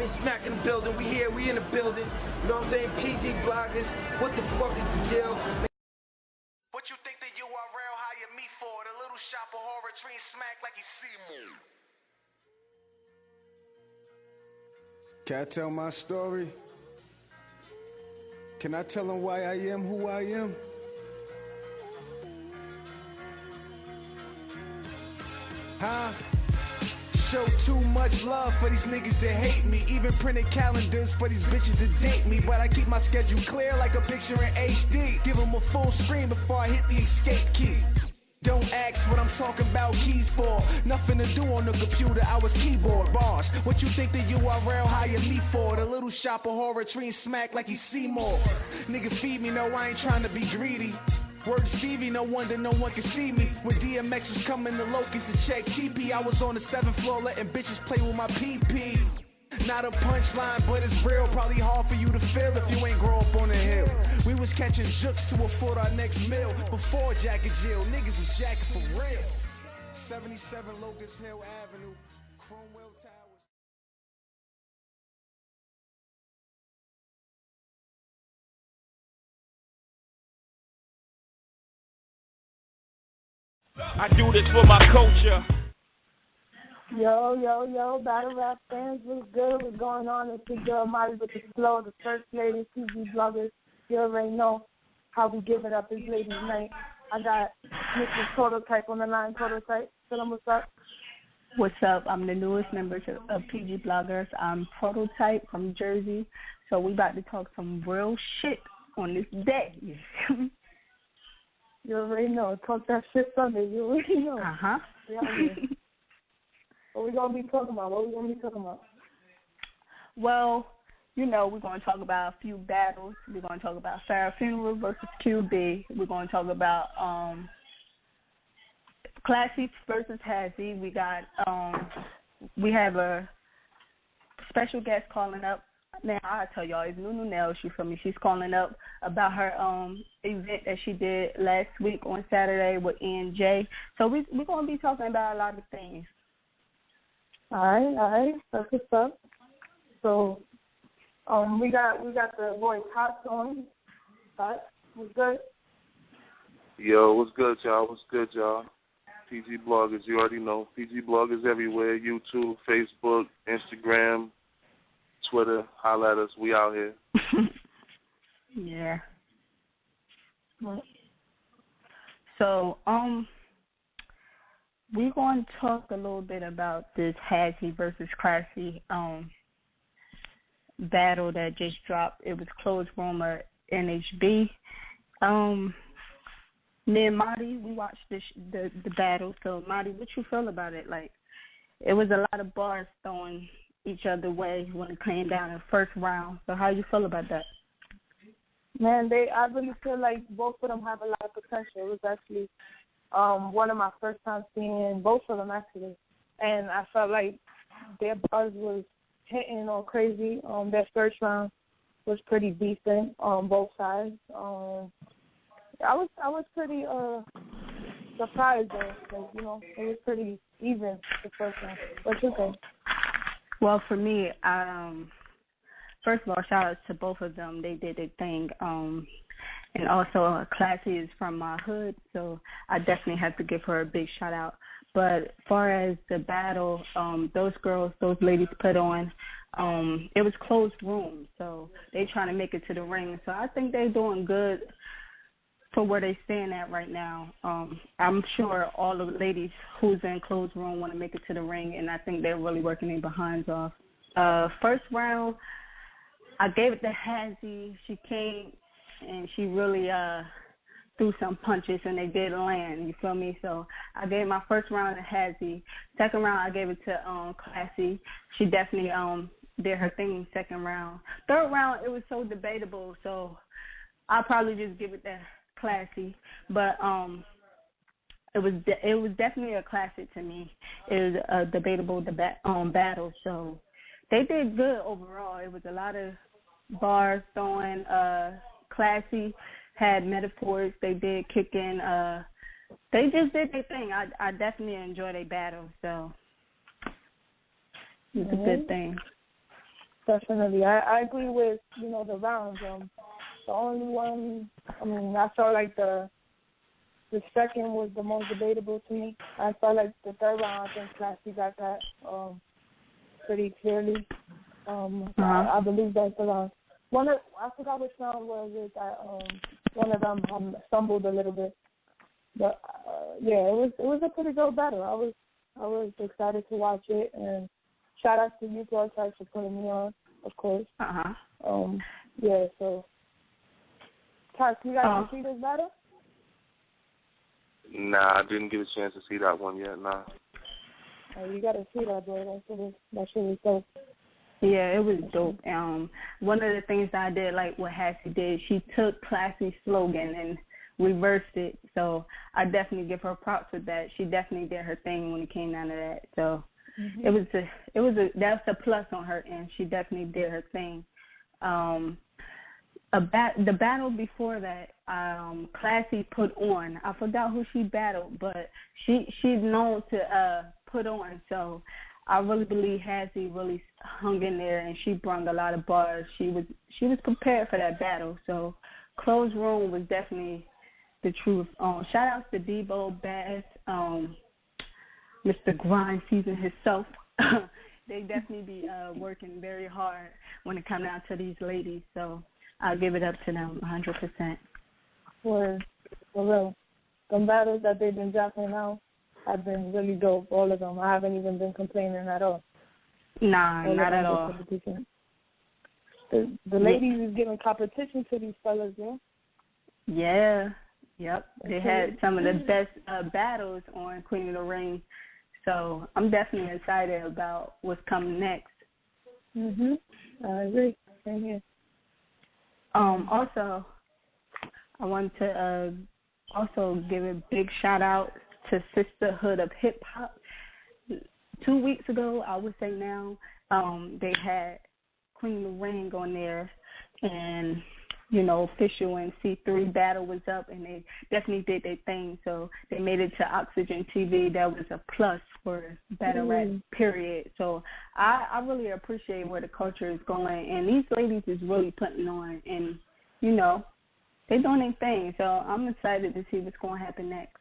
Train Smack in the building. We here, we in the building. You know what I'm saying? PG bloggers. What the fuck is the deal? What you think the URL hired me for? The little shop of horror Train Smack like he's Seymour. Can I tell my story? Can I tell them why I am who I am? Huh? Show too much love for these niggas that hate me. Even printed calendars for these bitches to date me. But I keep my schedule clear like a picture in HD. Give them a full screen before I hit the escape key. Don't ask what I'm talking about keys for. Nothing to do on the computer, I was keyboard boss. What you think the URL hired me for? The little shop of horror Train Smack like he's Seymour. Nigga feed me, no I ain't trying to be greedy. Word to Stevie, no wonder no one can see me. When DMX was coming to Locust to check TP, I was on the 7th floor letting bitches play with my PP. Not a punchline, but it's real. Probably hard for you to feel if you ain't grow up on the hill. We was catching jukes to afford our next meal. Before Jack and Jill, niggas was jacking for real. 77 Locust Hill Avenue, Cromwell Towers. I do this for my culture. Yo, Battle Rap fans, what's good? What's going on? It's your girl Molly with the flow, the first lady, PG bloggers. You already know how we give it up this ladies' night. I got Mr. Prototype on the line. Prototype, tell them what's up. What's up? I'm the newest member of PG Bloggers. I'm Prototype from Jersey. So we about to talk some real shit on this day. You already know. Talk that shit Sunday. You already know. Uh-huh. What we going to be talking about? Well, you know, we're going to talk about a few battles. We're going to talk about Farrah Funeral versus QB. We're going to talk about Classy versus Hazzy. We have a special guest calling up. Now, I'll tell y'all, it's Nunu Nell. You feel me? She's calling up about her event that she did last week on Saturday with E&J. So we're going to be talking about a lot of things. All right. That's what's up. So we got the boy Tots on. Tots, what's good? Yo, what's good, y'all? PG Bloggers, you already know. PG Bloggers everywhere, YouTube, Facebook, Instagram, Twitter, holla at us. We out here. Yeah. So, we're going to talk a little bit about this Hazzy versus Classy battle that just dropped. It was closed room at NHB. Me and Marty, we watched the battle. So, Marty, what you feel about it? Like, it was a lot of bars throwing each other way when it came down in the first round. So how you feel about that? Man, I really feel like both of them have a lot of potential. It was actually one of my first times seeing both of them, actually. And I felt like their bars was hitting all crazy. Their first round was pretty decent on both sides. I was pretty surprised, though. You know, it was pretty even the first round. What you think? Well, for me, first of all, shout out to both of them. They did their thing. And also, Classy is from my hood, so I definitely have to give her a big shout out. But as far as the battle, those ladies put on, it was closed room, so they trying to make it to the ring. So I think they're doing good for where they stand at right now. I'm sure all the ladies who's in closed room want to make it to the ring, and I think they're really working their behinds off. First round, I gave it to Hazzy. She came and she really threw some punches, and they did land, you feel me? So I gave my first round to Hazzy. Second round, I gave it to Classy. She definitely did her thing second round. Third round, it was so debatable, so I'll probably just give it to Classy, but it was definitely a classic to me. It was a debatable battle, so they did good overall. It was a lot of bars throwing. Classy had metaphors. They did kick in. They just did their thing. I definitely enjoyed their battle, so it's a good thing. Definitely. I agree with, the rounds. The only one, I felt like the second was the most debatable to me. I felt like the third round, I think Classy got that pretty clearly. I believe that's the round. I forgot which round was it that one of them stumbled a little bit. But it was a pretty good battle. I was excited to watch it, and shout out to you, Plus, for putting me on, of course. So Tark, you guys see this battle? Nah, I didn't get a chance to see that one yet. Nah. Oh, you gotta see that, boy. That shit was dope. Yeah, it was dope. One of the things that I did like what Hassie did, she took Classy's slogan and reversed it. So I definitely give her props with that. She definitely did her thing when it came down to that. So that's a plus on her end. She definitely did her thing. The battle before that, Classy put on. I forgot who she battled, but she's known to put on. So I really believe Hassie really hung in there, and she brought a lot of bars. She was prepared for that battle. So Closed Room was definitely the truth. Shout outs to Debo, Bass, Mr. Grind Season himself. They definitely be working very hard when it comes down to these ladies. So I'll give it up to them 100%. For real. The battles that they've been dropping out have been really dope, all of them. I haven't even been complaining at all. Nah, not at all. The ladies is giving competition to these fellas, yeah? Yeah. Yep. They had some of the best battles on Queen of the Ring. So I'm definitely excited about what's coming next. I agree. Same here. Also, I want to also give a big shout out to Sisterhood of Hip Hop. 2 weeks ago, I would say now, they had Queen of the Ring on there, and Official and C3 battle was up, and they definitely did their thing. So they made it to Oxygen TV. That was a plus for battle rap, period. So I really appreciate where the culture is going, and these ladies is really putting on, and they doing their thing. So I'm excited to see what's going to happen next.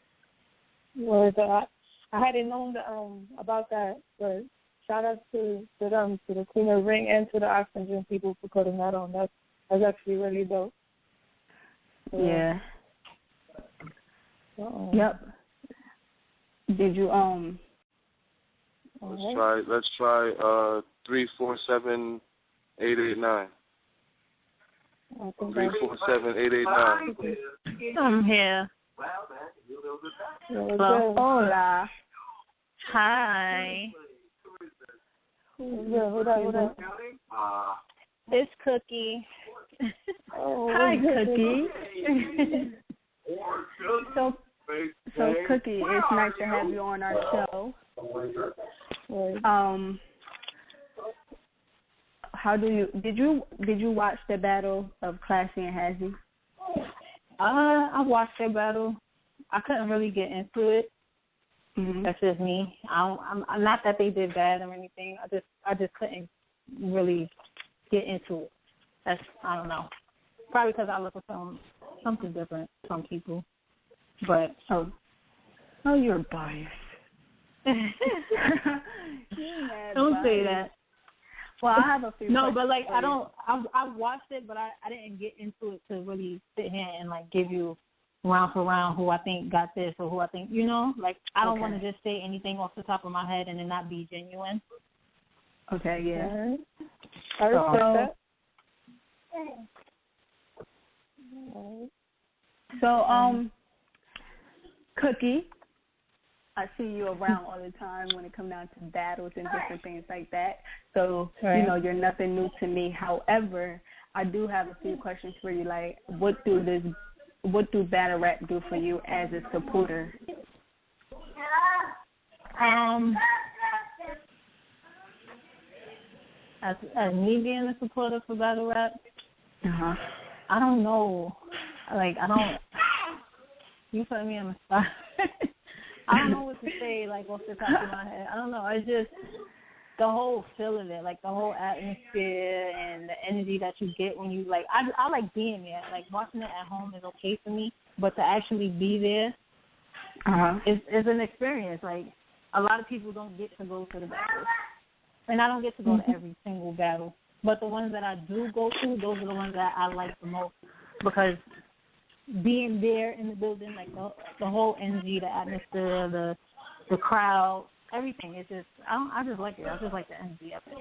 Well, I hadn't known about that, but shout out to them, to the Queen of the Ring, and to the Oxygen people for putting that on. That's actually really dope. Yeah. Yep. Did you Let's try 347-889. 347-889. I'm here. Hola. Hi. Hold on. It's Cookie. Hi, Cookie. So Cookie, it's nice to have you on our show. Did you watch the battle of Classy and Hassie? I watched their battle. I couldn't really get into it. That's just me. I'm not that they did bad or anything. I just couldn't really get into it. I don't know. Probably because I look for something different from people. But you're biased. Don't say that. Well, I have a few. No, but like I watched it, but I didn't get into it to really sit here and like give you round for round who I think got this or who I think like I don't want to just say anything off the top of my head and it not be genuine. Okay, yeah. I respect that. So, Cookie, I see you around all the time when it comes down to battles and different things like that. So, you're nothing new to me. However, I do have a few questions for you. Like, what do battle rap do for you as a supporter? As me being a supporter for battle rap, I don't know. Like, you put me on the spot. I don't know what to say, like, off the top of my head. I don't know. It's just, the whole feel of it, like the whole atmosphere and the energy that you get when you like. I like being there. Like watching it at home is okay for me, but to actually be there is an experience. Like a lot of people don't get to go to the battles, and I don't get to go to every single battle. But the ones that I do go to, those are the ones that I like the most because being there in the building, like the whole energy, the atmosphere, the crowd. Everything. It's just I just like it. I just like the energy of it.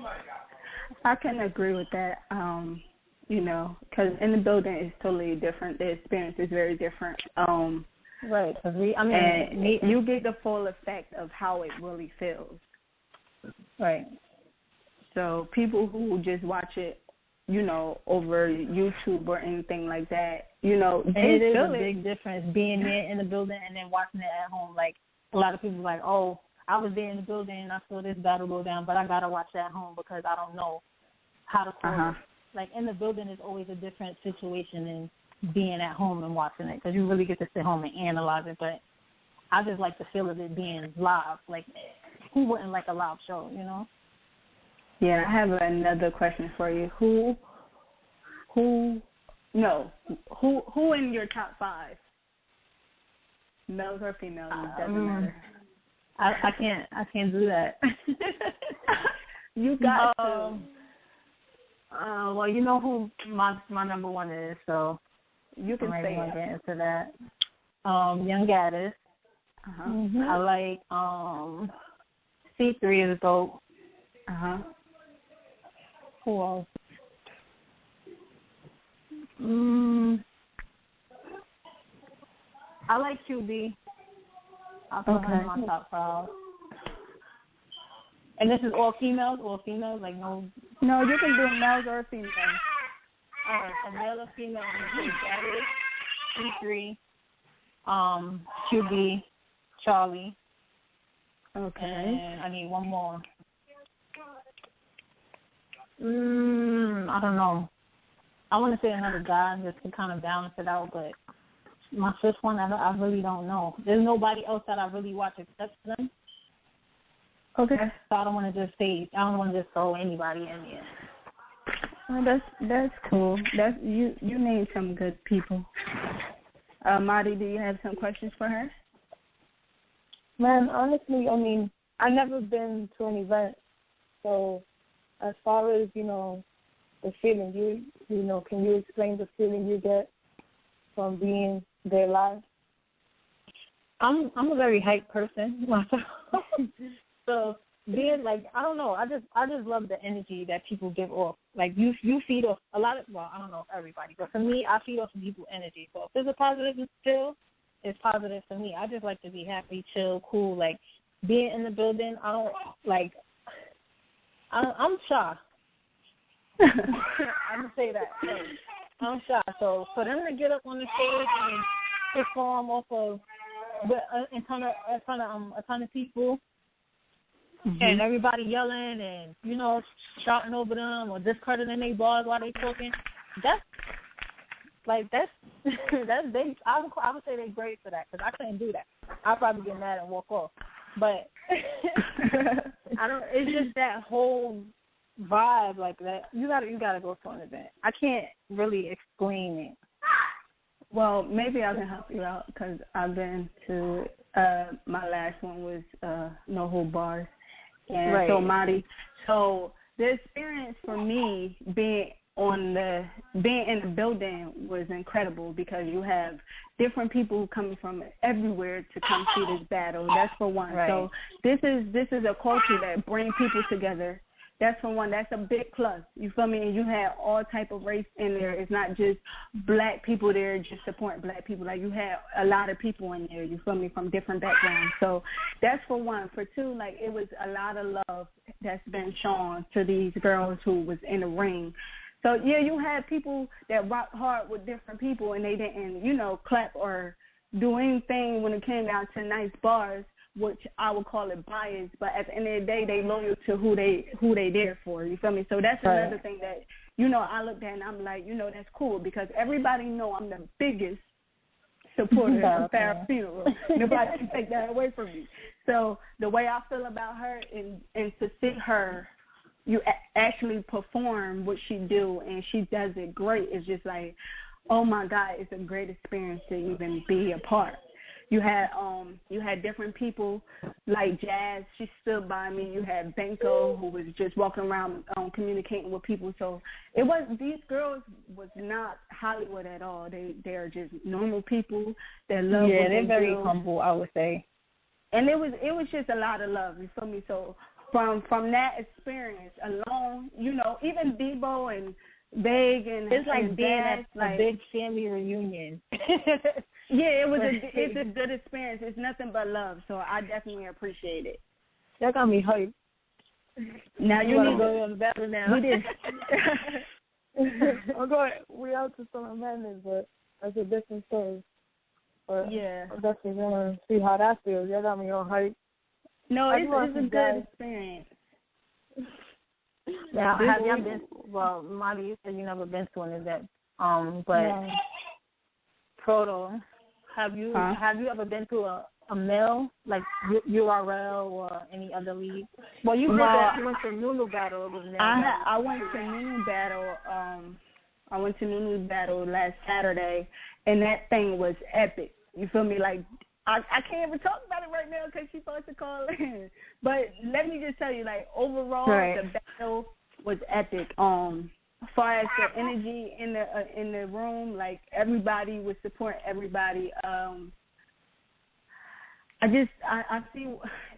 I can agree with that. You know, because in the building it's totally different. The experience is very different. Right. Cause you get the full effect of how it really feels. Right. So people who just watch it, you know, over YouTube or anything like that, you know, it is a big difference being there in the building and then watching it at home. Like a lot of people like, oh, I was there in the building and I saw this battle go down, but I gotta watch it at home because I don't know how to call it. Like in the building is always a different situation than being at home and watching it because you really get to sit home and analyze it. But I just like the feel of it being live. Like who wouldn't like a live show, you know? Yeah, I have another question for you. Who in your top 5? Males or females? It doesn't matter. I can't do that. You got to. Well, you know who my number one is, so you can say it. Get into that. Young Gaddis. I like C3 is dope. Who else? I like QB. I'll put her in my top 5. And this is all females, like no. No, you can do males or females. All right, so male or female. C3, QB, Charlie. Okay. And I need one more. I don't know. I want to say another guy just to kind of balance it out, but my fifth one, I really don't know. There's nobody else that I really watch except them. Okay. So I don't want to just throw anybody in there. Well, that's cool. You named some good people. Marty, do you have some questions for her? Man, honestly, I mean, I've never been to an event, so as far as, you know, the feeling, you know, can you explain the feeling you get from being there live? I'm a very hyped person myself. So being like, I don't know, I just love the energy that people give off. Like you feed off a lot of, well, I don't know if everybody, but for me, I feed off people's energy. So if there's a positive feel, it's positive for me. I just like to be happy, chill, cool. Like being in the building, I'm shy. I'm gonna say that. So, I'm shy. So for them to get up on the stage and perform off of in front of a ton of people, and everybody yelling and, you know, shouting over them or discrediting their bars while they talking, that's big. I would say they're great for that because I couldn't do that. I'd probably get mad and walk off. But it's just that whole vibe like that. You gotta go to an event. I can't really explain it. Well, maybe I can help you out because I've been to my last one was No Hold Bars. And right. So Marty, so the experience for me being in the building was incredible because you have different people coming from everywhere to come see this battle. That's for one. Right. So this is a culture that brings people together. That's for one. That's a big plus. You feel me? And you have all type of race in there. It's not just black people there just supporting black people. Like you have a lot of people in there. You feel me? From different backgrounds. So that's for one. For two, like it was a lot of love that's been shown to these girls who was in the ring. So yeah, you had people that rocked hard with different people, and they didn't, you know, clap or do anything when it came down to nice bars, which I would call it bias, but at the end of the day, they loyal to who they there for. You feel me? So that's right. Another thing that, you know, I looked at and I'm like, you know, that's cool because everybody know I'm the biggest supporter of Farrah Funeral. Nobody can take that away from me. So the way I feel about her and to see her, you actually perform what she do, and she does it great. It's just like, oh my God, it's a great experience to even be a part. You had different people like Jazz. She stood by me. You had Benko, who was just walking around communicating with people. So these girls was not Hollywood at all. They are just normal people that love. Yeah, what they're they very do. humble, I would say. And it was just a lot of love. You feel me? So from that experience alone, even Debo and Big and it's like and being Jazz, at a big family reunion. Yeah, it's a good experience. It's nothing but love, so I definitely appreciate it. That got me hyped. Now you need to go on the battle now. We did. We out to Summer Madness, but that's a different story. But yeah, I definitely want to see how that feels. Y'all got me on hype. No, it's a good experience. Now, have y'all been? Well, Molly, you said you never been to an event, but no. Proto, have you ever been to a mill like URL or any other league? Well, you went to Nunu Battle. It was I went to Nunu Battle. I went to Nunu Battle last Saturday, and that thing was epic. You feel me? Like I can't even talk about it right now because she's supposed to call in. But let me just tell you, like overall, the battle was epic. As far as the energy in the room, like everybody was supporting everybody. I see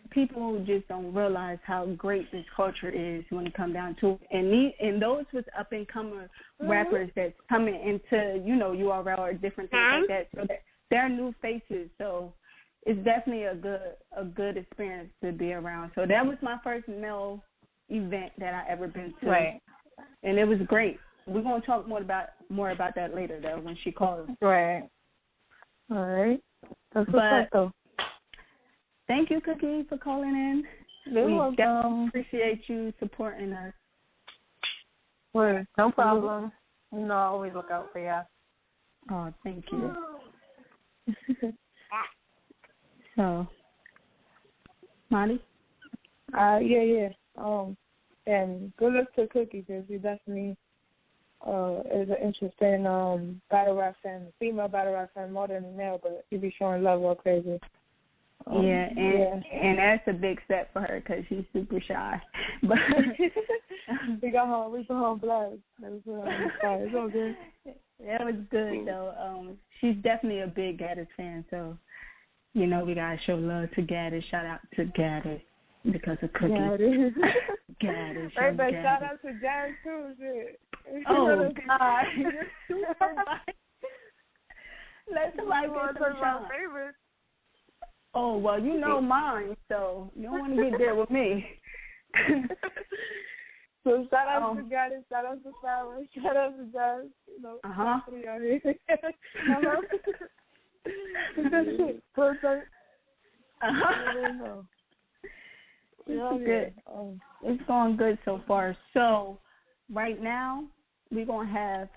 people just don't realize how great this culture is when it comes down to it. And those was up and coming rappers that's coming into URL or different things like that. So they're new faces. So it's definitely a good experience to be around. So that was my first male event that I ever been to. Right. And it was great. We're gonna talk more about that later though when she calls. Right. All right. That's what's up though. Thank you, Cookie, for calling in. We definitely appreciate you supporting us. Well, no problem. I always look out for you. Oh, thank you. So, Marty? Yeah. And good luck to Cookie because he definitely is an interesting battle rap fan, female battle rap fan more than a male, but he be showing love all crazy. And that's a big step for her because she's super shy. But we got home blast. It's all good. That was good though. She's definitely a big Gaddis fan, so we gotta show love to Gaddis. Shout out to Gaddis because of Cookie. Gaddis. Hey, but shout out to Jazz too. Shit. Oh God. Let somebody get some shout. Favorite. Oh, well, you know mine, so you don't want to get there with me. So shout out to Gaddis, shout out to Flower, shout out to Jazz. Three out here. It's good. It's going good so far. So right now, we're going to have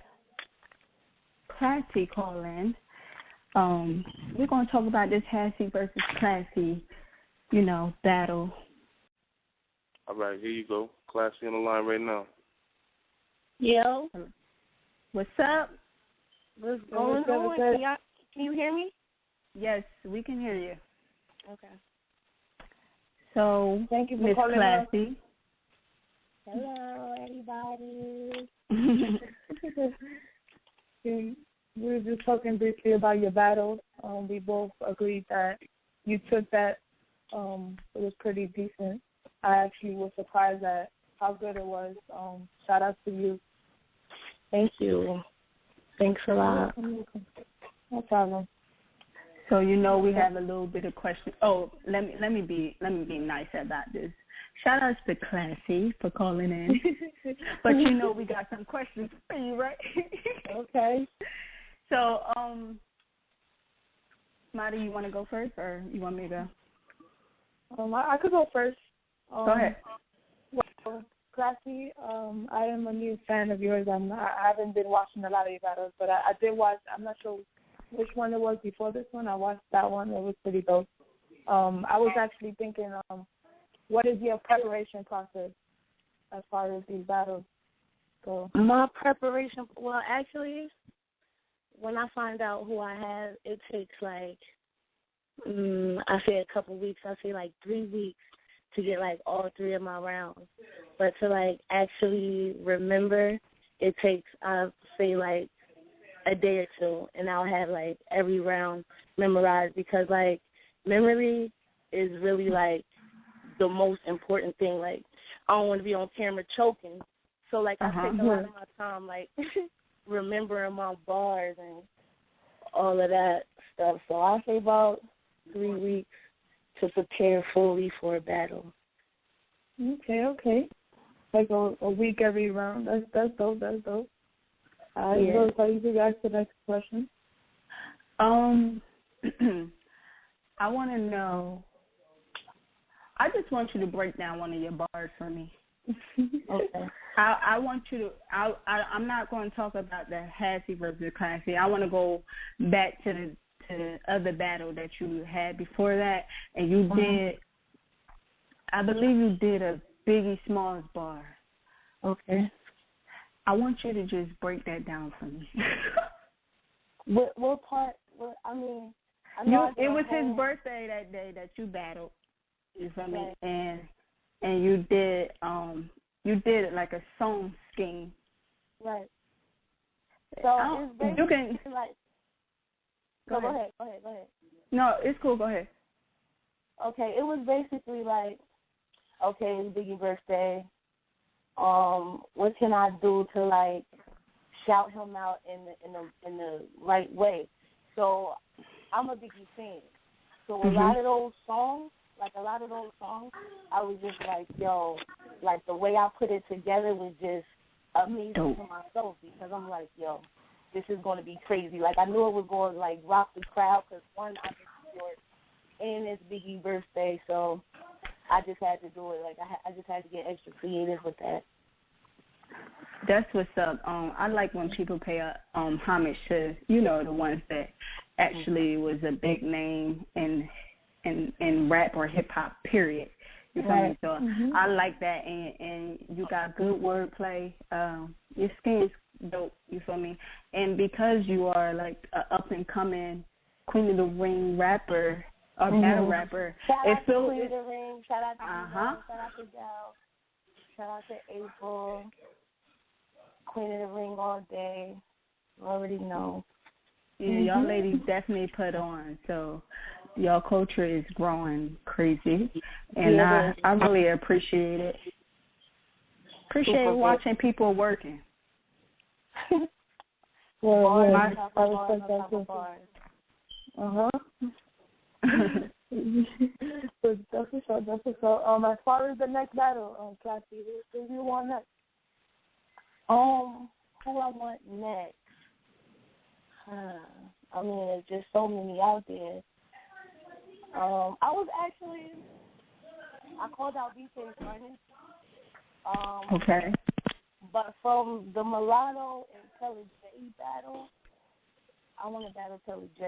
Classy call in. We're going to talk about this Hassy versus Classy, battle. All right, here you go. Classy on the line right now. Yo. What's up? What's going on? Can you hear me? Yes, we can hear you. Okay. So, thank you for Miss calling Classy. Hello, everybody. We were just talking briefly about your battle. We both agreed that you took that. It was pretty decent. I actually was surprised at how good it was. Shout out to you. Thank you. Thanks a lot. No problem. So we have a little bit of question. Oh, let me be nice about this. Shout outs to Classy for calling in. But we got some questions for you, right? Okay. So, Marty, you want to go first, or you want me to go? I could go first. Go ahead. Well, Classy, I am a new fan of yours. I haven't been watching a lot of your battles, but I did watch. I'm not sure which one it was before this one. I watched that one. It was pretty dope. I was actually thinking, what is your preparation process as far as these battles go? My preparation, well, actually, when I find out who I have, it takes like, I say a couple weeks. I say like 3 weeks to get like all 3 of my rounds. But to like actually remember, it takes, I say like a day or two, and I'll have like every round memorized, because like memory is really like the most important thing. Like, I don't want to be on camera choking, so like I take a lot of my time like remembering my bars and all of that stuff. So I say about 3 weeks to prepare fully for a battle. Okay. Like a week every round. That's dope. So you can ask the next question. I want to know. I just want you to break down one of your bars for me. Okay. I want you to. I'm not going to talk about the Hazzy versus Classy. I want to go back to the other battle that you had before that, and you did. I believe you did a Biggie Smalls bar. Okay. I want you to just break that down for me. What part? I know it was his birthday that day that you battled. You feel me? Right. And you did like a song scheme. Right. So it's basically you can like. Go ahead. No, it's cool. Go ahead. Okay, it was basically like, okay, it's Biggie's birthday. What can I do to like shout him out in the right way? So I'm a Biggie fan. So a lot of those songs, I was just like, yo, like the way I put it together was just amazing to myself, because I'm like, yo, this is going to be crazy. Like, I knew it was going to like rock the crowd, because one, I'm in New York, and it's Biggie's birthday, so I just had to do it. Like, I just had to get extra creative with that. That's what's up. I like when people pay homage to, the ones that actually was a big name in rap or hip hop, period. You feel me? So I like that, and you got good wordplay. Your skin's dope. You feel me? And because you are like a up and coming Queen of the Ring rapper or battle rapper, shout out to Queen of the Ring. Shout out to shout out to Del. Shout out to April. Queen of the Ring all day. You already know. Yeah, y'all ladies definitely put on. So y'all culture is growing crazy, and I really appreciate it. Appreciate watching people working. I respect that too. So that's what's up. As far as the next battle, Classy, who do you want next? Who I want next? I mean, there's just so many out there. I called out BK Furnace. Okay. But from the Mulatto and Telly J battle, I want to battle Telly J.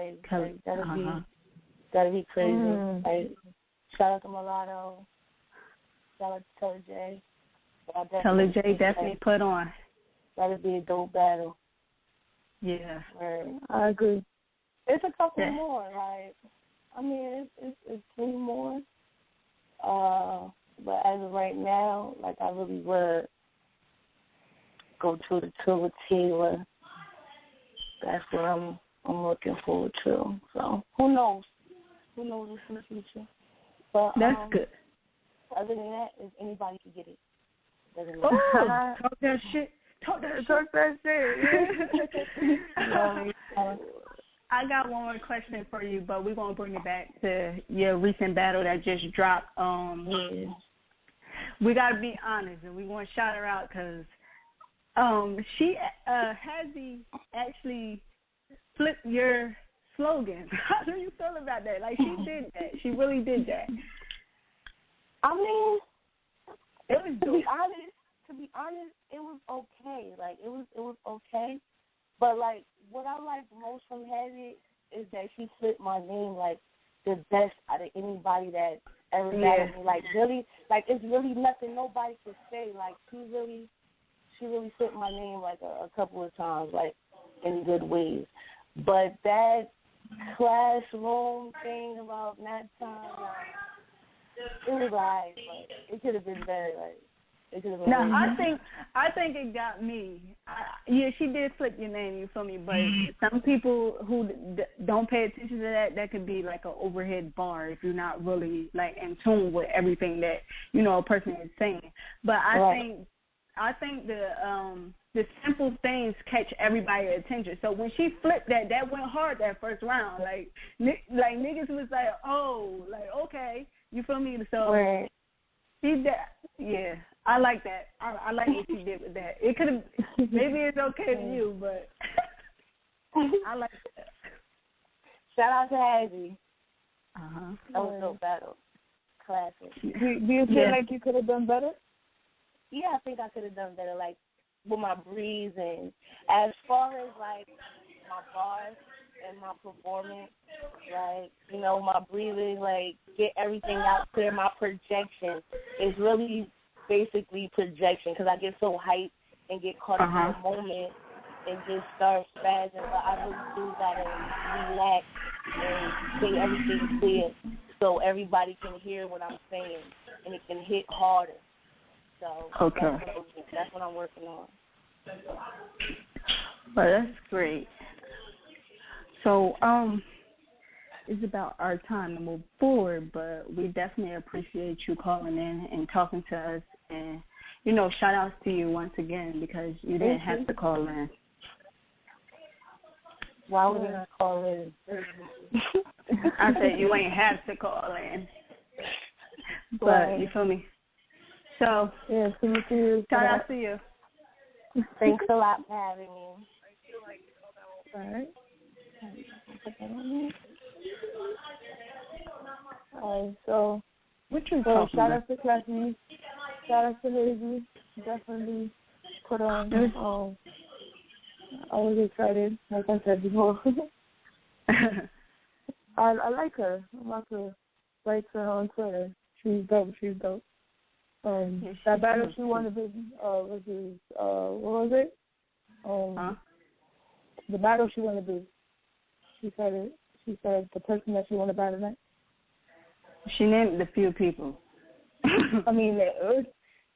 That'd be crazy. Like, shout out to Mulatto. Shout out to Telly J. Telly J definitely put on. That'd be a dope battle. Yeah. I agree. It's a couple more, like, I mean, it's 3 more. But as of right now, like, I really would go to the tour with Taylor. That's what I'm looking forward to. So who knows? Who knows what's in the future? But that's good. Other than that, if anybody can get it. Talk that shit. Talk that shit. I got one more question for you, but we're going to bring it back to your recent battle that just dropped. We got to be honest, and we want to shout her out because she Hazzy actually flipped your slogan. How do you feel about that? Like, she did that. She really did that. I mean, it was to be honest, it was okay. Like, it was okay. But, like, what I like most from Hazzy is that she flipped my name. Like, the best out of anybody that ever battled me. Like really, like it's really nothing nobody could say. Like she really said my name like a couple of times, like in good ways. But that classroom thing about that time, it was alright. Like it could have been better. Like it could have been. No, better. I think it got me. Yeah, she did flip your name. You feel me? But some people who don't pay attention to that could be like an overhead bar if you're not really like in tune with everything that a person is saying. But I think the simple things catch everybody's attention. So when she flipped that went hard that first round. Like niggas was like, oh, like okay, you feel me? So she did, yeah. I like that. I like what she did with that. It could have, maybe it's okay to you, but I like that. Shout out to Hazzy. That was no battle. Classic. Do you feel like you could have done better? Yeah, I think I could have done better, like with my breeze and as far as like my bars and my performance, like my breathing, like get everything out there. My projection is really basically projection because I get so hyped and get caught up in the moment and just start spazzing. But I really do gotta relax and say everything clear so everybody can hear what I'm saying and it can hit harder. So that's what I'm working on. Well, that's great. So it's about our time to move forward, but we definitely appreciate you calling in and talking to us. And, shout outs to you once again because you didn't have to call in. Why would I call in? I said you ain't have to call in. But you feel me? So, shout out to you. Thanks a lot for having me. All right. So shout out to Classy, shout out to Hazy. Definitely put on. I was excited, like I said before. I like her. I'm about to write to her on Twitter. She's dope. That battle she won what was it? The battle she won the booth. She said the person that she won the battle next. She named a few people. I mean,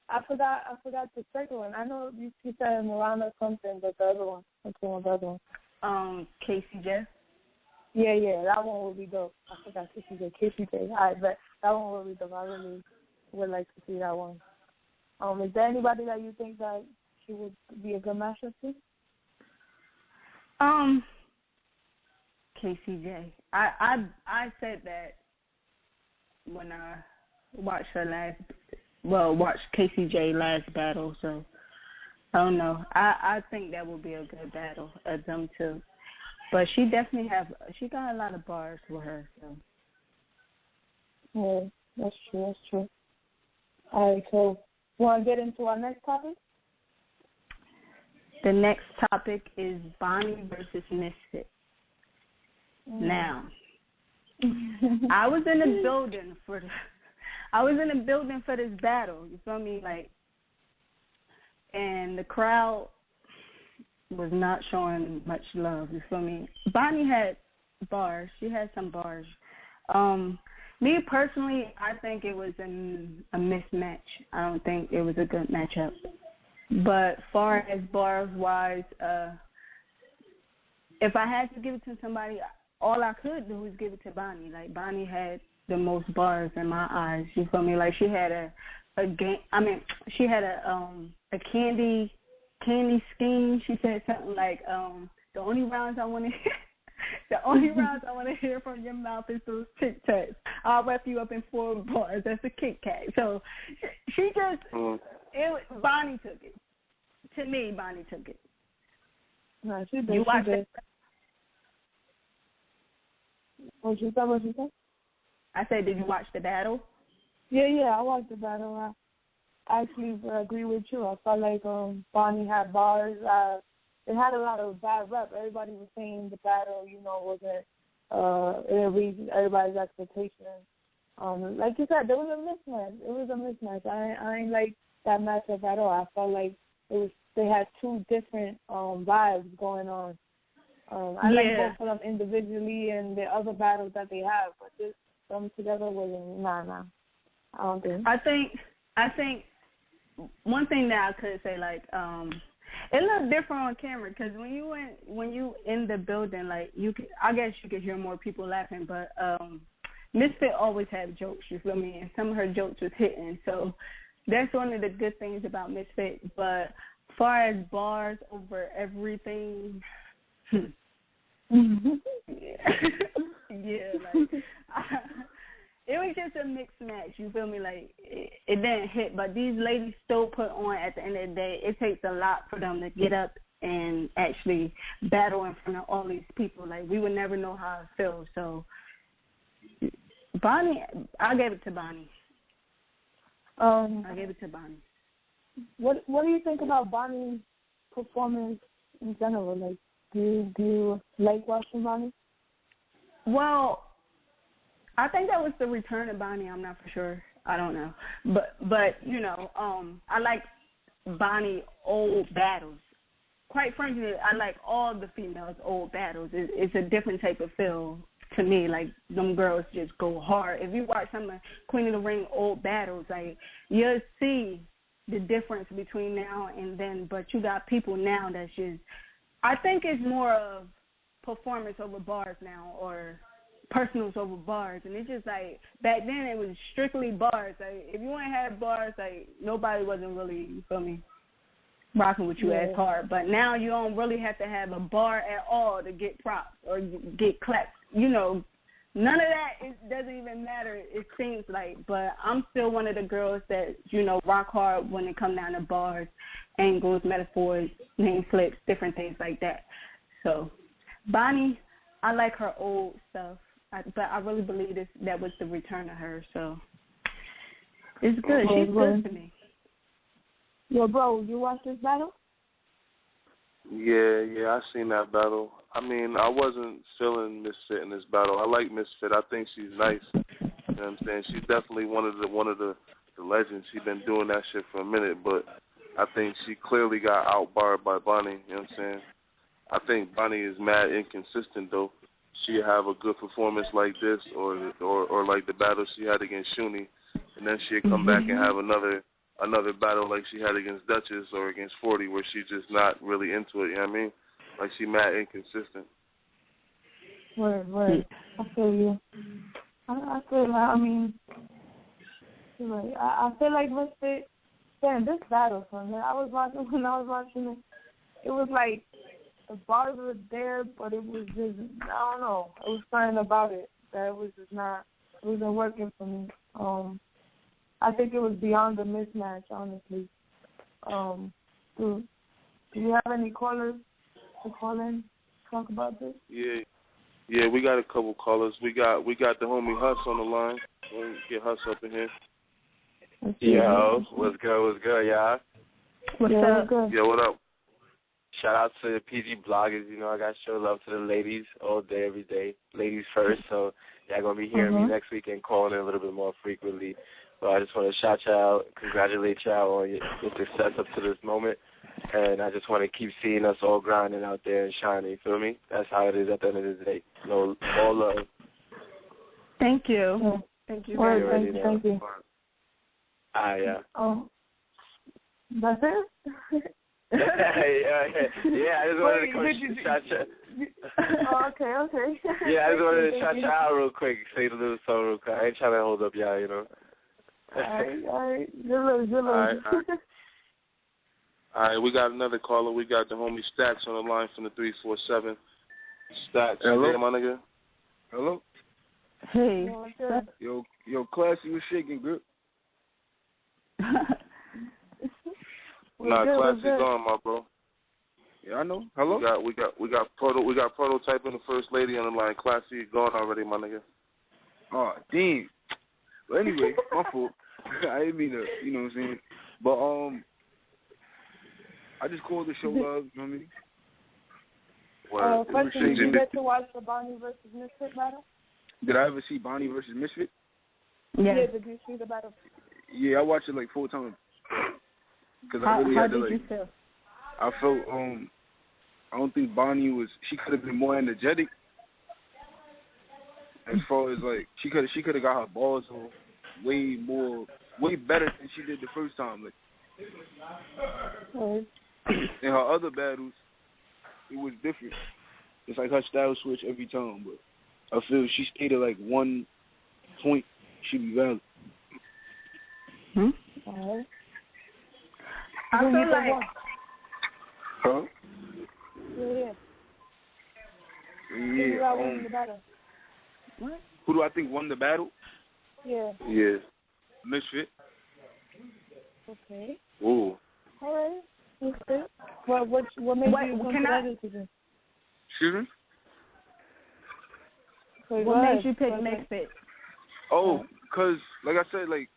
I forgot the second one. I know she said Miranda or something, but the other one. What's the other one? KCJ. Yeah, that one would be dope. I forgot KCJ. All right, but that one would be dope. I really would like to see that one. Is there anybody that you think that she would be a good matchup to? KCJ. I said that when I watched watched KCJ last battle, so I don't know. I think that would be a good battle of them two. But she definitely got a lot of bars with her, so. Yeah, that's true. All right, so you want to get into our next topic? The next topic is Bonnie versus Misfit. Now, I was in the building for this battle. You feel me? Like, and the crowd was not showing much love. You feel me? Bonnie had bars. She had some bars. Me personally, I think it was a mismatch. I don't think it was a good matchup. But far as bars wise, if I had to give it to somebody, all I could do was give it to Bonnie. Like Bonnie had the most bars in my eyes. You feel me? Like she had a candy scheme. She said something like, the only rounds I want to hear from your mouth is those Tic Tacs. I'll wrap you up in 4 bars. That's a Kit Kat. So she just, Bonnie took it. To me, Bonnie took it. No, she did. You watched it? What you said? I said, did you watch the battle? Yeah, I watched the battle. I actually agree with you. I felt like Bonnie had bars. It had a lot of bad rep. Everybody was saying the battle, wasn't it reached everybody's expectations. Like you said, there was a mismatch. It was a mismatch. I ain't like that matchup at all. I felt like they had two different vibes going on. I like both of them individually and the other battles that they have, but just them together wasn't nah. I don't think. I think one thing that I could say, like, it looked different on camera because when you in the building, like I guess you could hear more people laughing, but Misfit always had jokes, you feel me? And some of her jokes was hitting, so that's one of the good things about Misfit. But as far as bars over everything, it was just a mixed match, you feel me? Like, it didn't hit, but these ladies still put on at the end of the day. It takes a lot for them to get up and actually battle in front of all these people. Like, we would never know how it feels. So, Bonnie, I gave it to Bonnie. I gave it to Bonnie. What do you think about Bonnie's performance in general? Like, do you like watching Bonnie? Well, I think that was the return of Bonnie. I'm not for sure. I don't know. But you know, I like Bonnie old battles. Quite frankly, I like all the females old battles. It's a different type of feel to me. Like, them girls just go hard. If you watch some of Queen of the Ring old battles, like, you'll see the difference between now and then. But you got people now that's just, I think it's more of performance over bars now, or personals over bars. And it's just like, back then it was strictly bars. Like, if you ain't had bars, like, nobody wasn't really, you feel me, rocking with you as hard. But now you don't really have to have a bar at all to get props or get claps. You know, none of that, it doesn't even matter, it seems like. But I'm still one of the girls that, you know, rock hard when it comes down to bars, angles, metaphors, name flips, different things like that. So, Bonnie, I like her old stuff, but I really believe that was the return of her. So, it's good. She's good to me. Yo, bro, you watched this battle? Yeah, I seen that battle. I mean, I wasn't feeling Misfit in this battle. I like Misfit. I think she's nice. You know what I'm saying? She's definitely one of the legends. She's been doing that shit for a minute, but I think she clearly got outbarred by Bonnie. You know what I'm saying? I think Bonnie is mad inconsistent though. She have a good performance like this, or like the battle she had against Shuni, and then she'd come back and have another battle like she had against Duchess or against 40, where she's just not really into it. You know what I mean? Like, she mad inconsistent. Right. I feel you. I feel like Misfit. Damn, this battle, son. When I was watching it, it was like the bars were there, but it was just, I don't know. It was something about it that it was just not. It wasn't working for me. I think it was beyond the mismatch, honestly. Do you have any callers to call in, talk about this? Yeah, we got a couple callers. We got the homie Huss on the line. We'll get Huss up in here. Yo, what's good, y'all? What's up? Yo, what up? Shout out to the PG bloggers. You know, I got to show love to the ladies all day, every day. Ladies first, so y'all going to be hearing me next week and calling in a little bit more frequently. So I just want to shout y'all out, congratulate y'all on your success up to this moment. And I just want to keep seeing us all grinding out there and shining, you feel me? That's how it is at the end of the day. No, all love. Thank you. Thank you. Thank you. Yeah. Oh, that's it? Yeah, I just wanted to shout you. Oh, okay. Yeah, I just wanted to shout you out real quick, say the little song real quick. I ain't trying to hold up y'all, you know. All right. Good luck. All right, we got another caller. We got the homie Stats on the line from the 347. Stats, hello, you there, my nigga? Hello. Hey. Yo, Classy was shaking, good. Classy gone, my bro. Yeah, I know. Hello. We got Prototype and the First Lady on the line. Classy gone already, my nigga. Oh, damn. But anyway, my fault. I didn't mean to, you know what I'm saying? But I just called to show love, you know what I mean? Question, did you get to watch the Bonnie versus Misfit battle? Did I ever see Bonnie versus Misfit? Yeah, did you see the battle? Yeah, I watched it like 4 times. Cause How I really had to, did you feel? I felt I don't think Bonnie she could have been more energetic. As far as like she could have got her balls on way better than she did the first time. Like in her other battles, it was different. It's like her style switch every time, but I feel she stayed at like 1 point, she'd be valid. I feel like. Huh? Yeah. Yeah. Won the battle. What? Who do I think won the battle? Yeah. Yeah. Misfit. Okay. Ooh. All right. Misfit. What made you can I? Excuse me? What made you pick Misfit? Oh, because, like I said, like,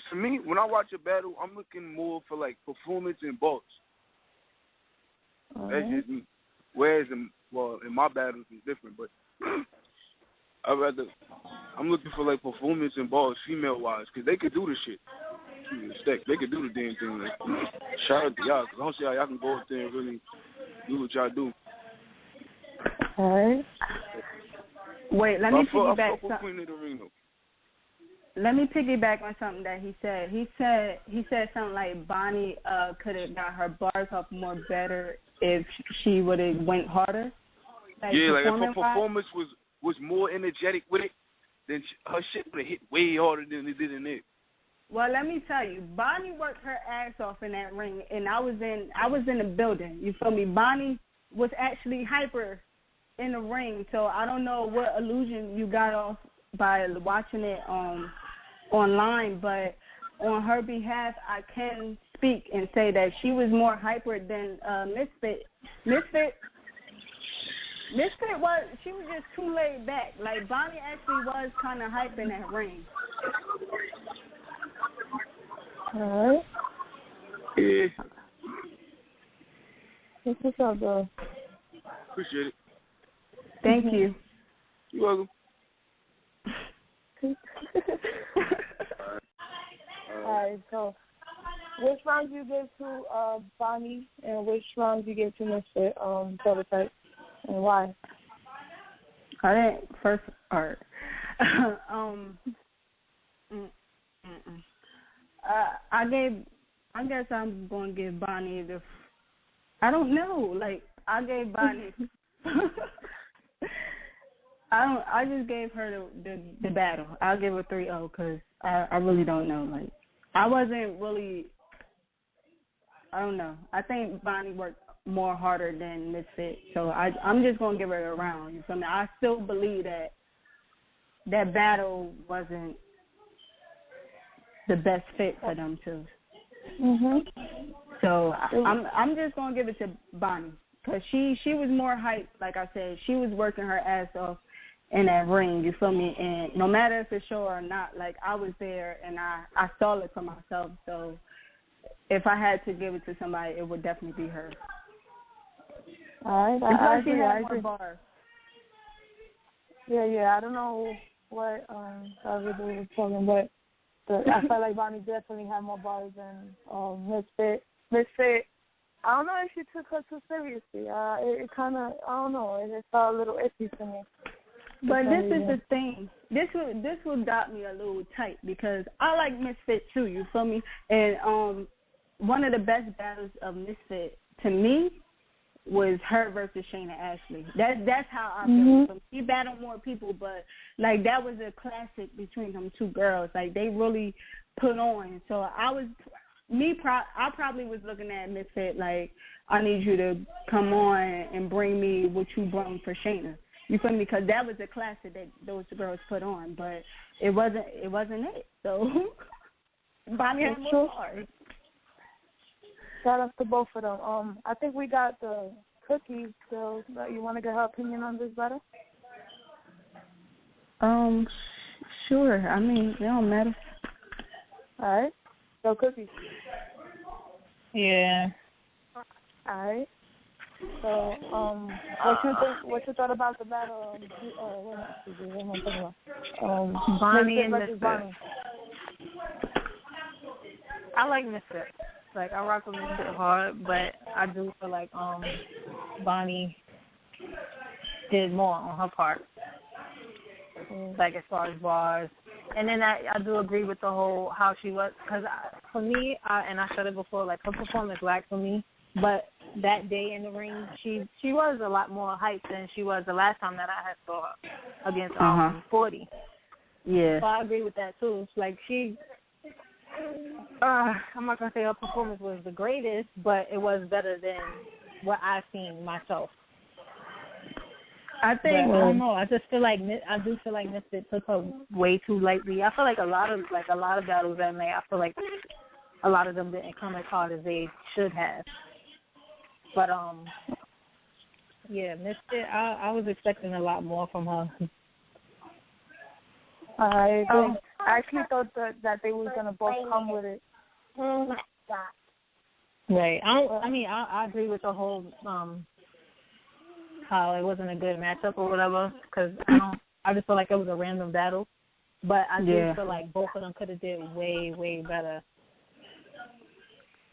for me, when I watch a battle, I'm looking more for, like, performance and bars. That's just me. Whereas, in my battles, it's different, but I'm looking for, like, performance and bars female-wise, because they could do the shit. They could do the damn thing. Like, shout out to y'all, because I don't see how y'all can go up there and really do what y'all do. All right. Wait, let me piggyback. Let me piggyback on something that he said. He said something like Bonnie could have got her bars up more better if she would have went harder. Like if her performance was more energetic with it, then her shit would have hit way harder than it did in it. Well, let me tell you, Bonnie worked her ass off in that ring, and I was in the building. You feel me? Bonnie was actually hyper in the ring, so I don't know what illusion you got off by watching it online, but on her behalf, I can speak and say that she was more hyper than Misfit. Misfit she was just too laid back. Like, Bonnie actually was kind of hype in that ring. All right. Yeah. What's up, bro? Appreciate it. Thank you. You're welcome. All right, so which round you give to Bonnie and which round you give to Misfit Prototype, and why? I didn't first part. I guess I'm going to give Bonnie I don't know. Like, I gave Bonnie. I just gave her the battle. I'll give her 3-0 because I really don't know. Like, I wasn't really. I don't know. I think Bonnie worked more harder than Misfit, so I'm just gonna give her a round. You feel me? I still believe that battle wasn't the best fit for them two. So I'm just gonna give it to Bonnie because she was more hyped. Like I said, she was working her ass off in that ring. You feel me? And no matter if it's show or not, like, I was there and I saw it for myself. So if I had to give it to somebody, it would definitely be her. All right, I agree. Bars. Yeah. I don't know what everybody was talking, but I felt like Bonnie definitely had more bars than Misfit. Misfit, I don't know if she took her too seriously. It kind of, I don't know, it felt a little iffy to me. But this is the thing. This will got me a little tight because I like Misfit too. You feel me? And one of the best battles of Misfit to me was her versus Shayna Ashley. That's how I feel. She battled more people, but like, that was a classic between them two girls. Like, they really put on. So I probably was looking at Misfit like, I need you to come on and bring me what you brought for Shayna. You feel me? Because that was a classic that those girls put on, but it wasn't it. So Bonnie had more bars. Shout out to both of them. I think we got the Cookie still. You want to get her opinion on this battle? Sure. I mean, it don't matter. All right. So, Cookie. Yeah. All right. So, what you thought about the battle? What am I talking about? Bonnie and versus Misfit. Bonnie. I like Misfit. Like, I rock with Misfit hard, but I do feel like Bonnie did more on her part. Like, as far as bars. And then I do agree with the whole how she was, because for me, and I said it before, like, her performance lacked for me. But that day in the ring, she was a lot more hyped than she was the last time that I had saw her against 40. Yeah. So I agree with that too. Like I'm not gonna say her performance was the greatest, but it was better than what I've seen myself. I think I don't know. I feel like Misfit took her way too lightly. I feel like a lot of battles that night, I feel like a lot of them didn't come as hard as they should have. But Misfit, I was expecting a lot more from her. I agree. I actually thought that they were gonna both come with it. Right. I agree with the whole how it wasn't a good matchup or whatever, because I just feel like it was a random battle. But I do feel like both of them could have did way, way better.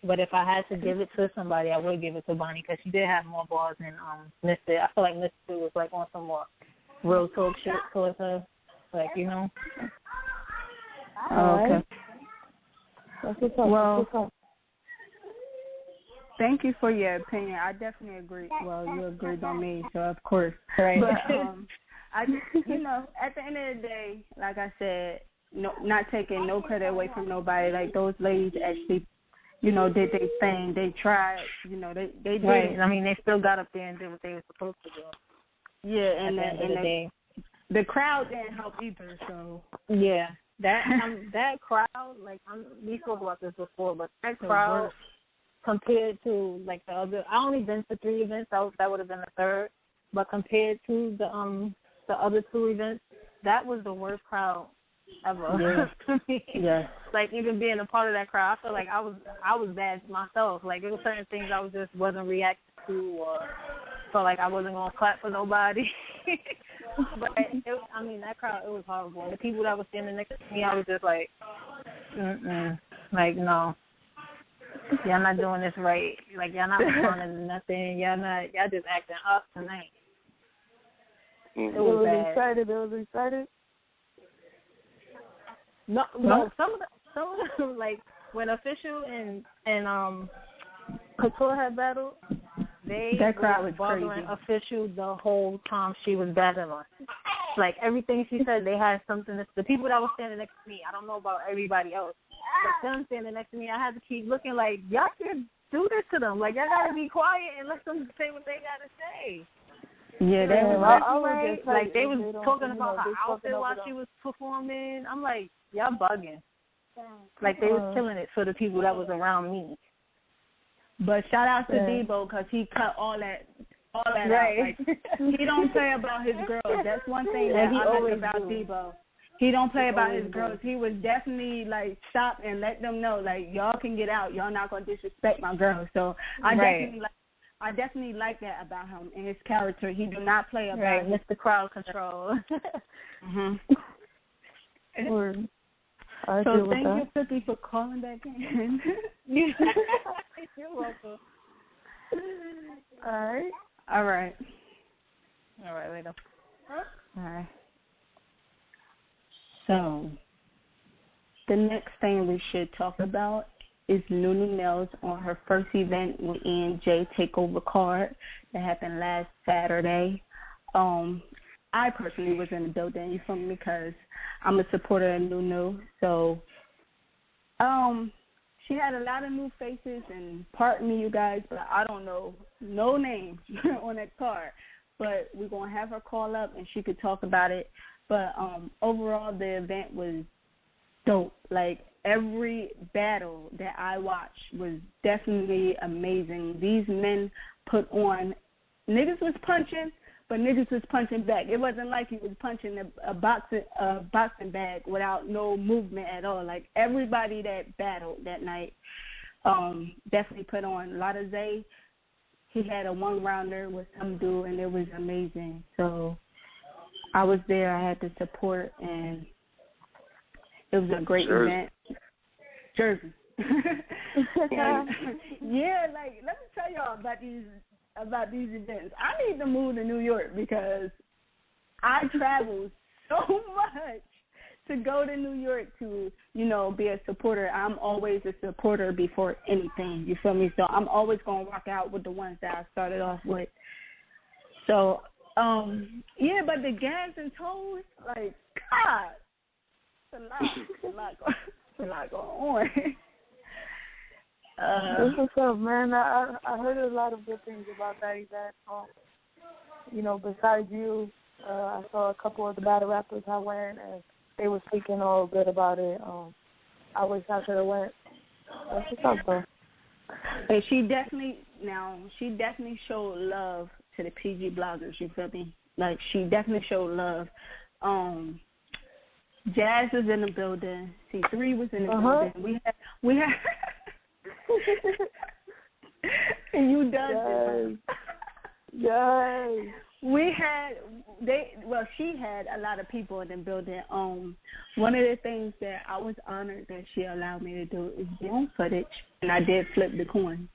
But if I had to give it to somebody, I would give it to Bonnie, because she did have more balls than Misfit. I feel like Misfit was like on some more real talk shit towards her, like, you know. Oh, okay. Well, thank you for your opinion. I definitely agree. Well, you agreed on me, so of course. Right. But I just, at the end of the day, like I said, no, not taking no credit away from nobody. Like, those ladies actually, did their thing. They tried. They did. Right. I mean, they still got up there and did what they were supposed to do. Yeah, and the crowd didn't help either. So yeah. That crowd, like, we spoke about this before, but that crowd compared to, like, the other, I only been to 3 events, that would have been the third, but compared to the other 2 events, that was the worst crowd ever. To me. Yeah. Like, even being a part of that crowd, I feel like I was bad myself. Like, there were certain things I wasn't reacting to, or felt like I wasn't going to clap for nobody. But, that crowd, it was horrible. The people that were standing next to me, I was just like, like, no. Y'all not doing this right. Like, y'all not responding to nothing. Y'all just acting up tonight. It was excited. No, some of them, like, when Official and Couture had battled, that crowd was bothering Official the whole time she was battling. Like, everything she said, they had something. The people that were standing next to me, I don't know about everybody else, but them standing next to me, I had to keep looking like, y'all can do this to them. Like, y'all got to be quiet and let them say what they got to say. Yeah, they were like they was talking about her outfit while she was performing. I'm like, y'all bugging. Like, they was killing it for the people that was around me. But shout out to Debo, because he cut all that right. out. Like, he don't play about his girls. That's one thing that I like about Debo. He don't play about his girls. He was definitely like, stop and let them know, like, y'all can get out. Y'all not gonna disrespect my girls. So I definitely like that about him and his character. He do not play about Mr. Crowd Control. So thank you, Cookie, for calling back in. You're welcome. All right, later. All right. So the next thing we should talk about is Nunu Nails on her first event with E&J Takeover card that happened last Saturday. I personally was in the building, you feel me, because I'm a supporter of Nunu. So she had a lot of new faces, and pardon me, you guys, but I don't know no names on that card. But we're going to have her call up, and she could talk about it. But overall, the event was dope. Like, every battle that I watched was definitely amazing. These men put on, niggas was punching, but niggas was punching back. It wasn't like he was punching a boxing bag without no movement at all. Like, everybody that battled that night definitely put on. A lot of Zay, He had a 1-rounder with some dude, and it was amazing. So I was there. I had the support, and it was a great event. Jersey. And, yeah, like, let me tell y'all about these events. I need to move to New York because I travel so much to go to New York to, be a supporter. I'm always a supporter before anything, you feel me? So I'm always going to rock out with the ones that I started off with. So, yeah, but the gas and tolls, like, God, it's a lot going on. What's up, man? I heard a lot of good things about that event. Besides you, I saw a couple of the battle rappers I went, and they were speaking all good about it. I wish I could have went. That's what's up, though. And she definitely showed love to the PG bloggers, you feel me? Like, she definitely showed love. Jazz was in the building. C3 was in the building. We had and you done it. Yes. She had a lot of people in the building. One of the things that I was honored that she allowed me to do is be on footage, and I did flip the coin.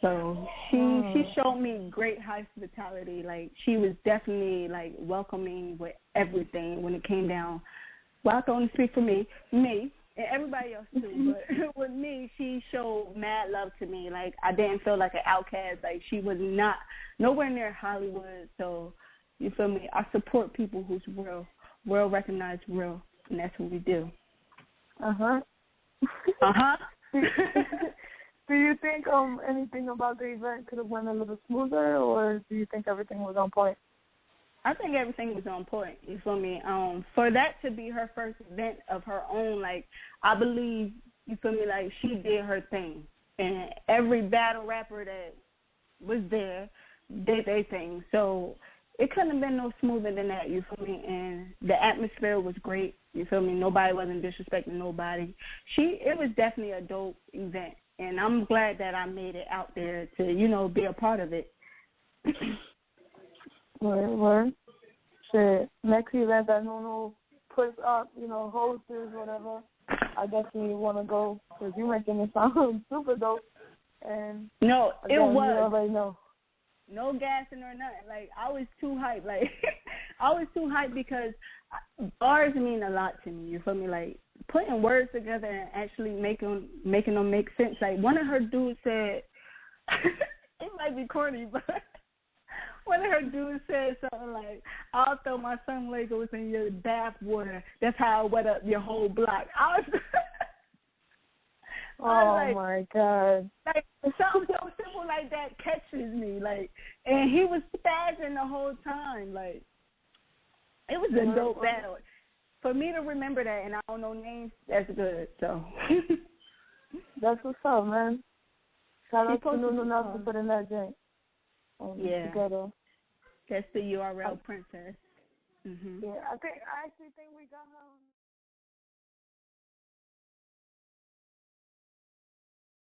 So she showed me great hospitality. Like, she was definitely, like, welcoming with everything when it came down. Well, I can only speak for me, and everybody else too. But with me, she showed mad love to me. Like, I didn't feel like an outcast. Like, she was nowhere near Hollywood. So, you feel me? I support people who's real recognized real, and that's what we do. Do you think anything about the event could have went a little smoother, or do you think everything was on point? I think everything was on point, you feel me? For that to be her first event of her own, like, I believe, you feel me, like, she did her thing. And every battle rapper that was there did their thing. So it couldn't have been no smoother than that, you feel me? And the atmosphere was great, you feel me? Nobody wasn't disrespecting nobody. It was definitely a dope event. And I'm glad that I made it out there to, be a part of it. Word. Shit. Next event that Nuno puts up, hosts or whatever, I definitely want to go because you're making it sound super dope. And no, it was. You already know. No gassing or nothing. Like, I was too hyped. Like, I was too hyped because bars mean a lot to me. You feel me? Like, putting words together and actually making them make sense. Like, one of her dudes said, it might be corny, but one of her dudes said something like, I'll throw my son Legos in your bath water. That's how I wet up your whole block. I was like, my God. Like, something so simple like that catches me. Like, and he was spazzing the whole time. Like, it was a dope battle. For me to remember that, and I don't know names, that's good. So that's what's up, man. Shout out to Nuno Nelson for putting that joint together. That's the URL princess. Yeah, I actually think we got her on.